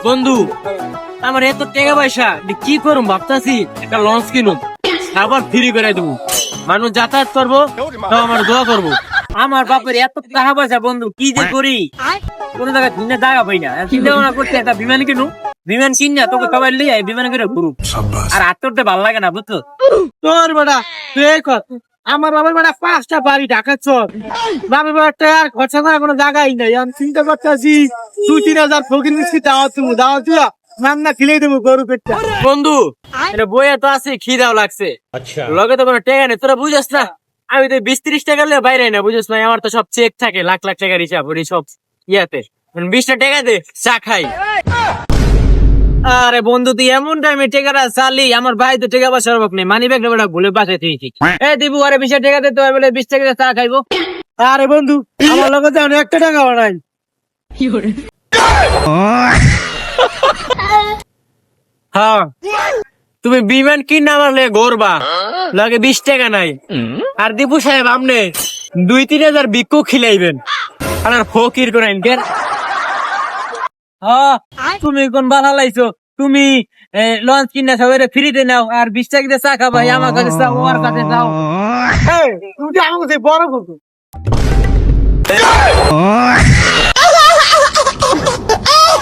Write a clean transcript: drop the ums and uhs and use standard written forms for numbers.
বন্ধু আমার এত টাকা পয়সা কি করুম ভাবতাছি, একটা লঞ্চ কিনুম, আবার ফ্রি করে দেবো, মানুষ যাতায়াত করবো, তো আমার দোয়া করবো। আমার বাপের এত টাকা পয়সা বন্ধু, কি যে করি কোন জায়গায় কিনে জায়গা পাই না। চিন্তা ভাবনা করতে একটা বিমান কিনু, বিমান কিনা তোকে সবাই লিয়ে বিমান করে ঘুরু। আর হাত করতে ভালো লাগে না বুঝছো তোর বেটা। তুই আমার বাবার বেটা 5টা বাড়ি ঢাকা চর, বাবার বেটা আর খরচা করার কোনো জায়গাই নাই। আমি চিন্তা করতেছি 2-3 হাজার ফকির মিষ্টি দাওয়া তুমি রান্না খিলে দেবো গরু পেটটা। বন্ধু এটা বইয়ে তো আছে, খিদাও লাগছে, লগে তো কোনো টাকা নেই, তোরা বুঝাস না। আমি তো 20-30 টাকা নিয়ে বাইরে না, বুঝছ না, আমার তো সব চেক থাকে, লাখ লাখ টাকার হিসাব ওই সব ইয়াতে। 20টা টাকা দে চা খাই। আরে বন্ধু তুই এমন টাইমে টেকাটা চালি, আমার ভাই তো টেকা পয়সা অভাব নেই, মানি ব্যাগ বেটা ভুলে পাশে তুই দিবু। আরে 20 টাকা দে, তো বলে 20 টাকা চা খাইবো। আরে বন্ধু আমার লগে তো একটা টাকা নাই। হ্যাঁ তুমি বিমান কিনা আমার লে গড়বা, লাগে 20 টাকা নাই। আর দীপু সাহেব আমনে 2-3 হাজার ভিক্ষু খিলাইবেন, আর ফকির করেন কেন? হ্যাঁ তুমি কোন বালা লাইছো, তুমি লঞ্চ কিনা সবাই ফ্রিতে নাও, আর 20 টাকা দিয়ে চা খাবা, আমার কাছে চাও, ওর কাছে যাও। তুমি আমার কাছে বড় বলতো।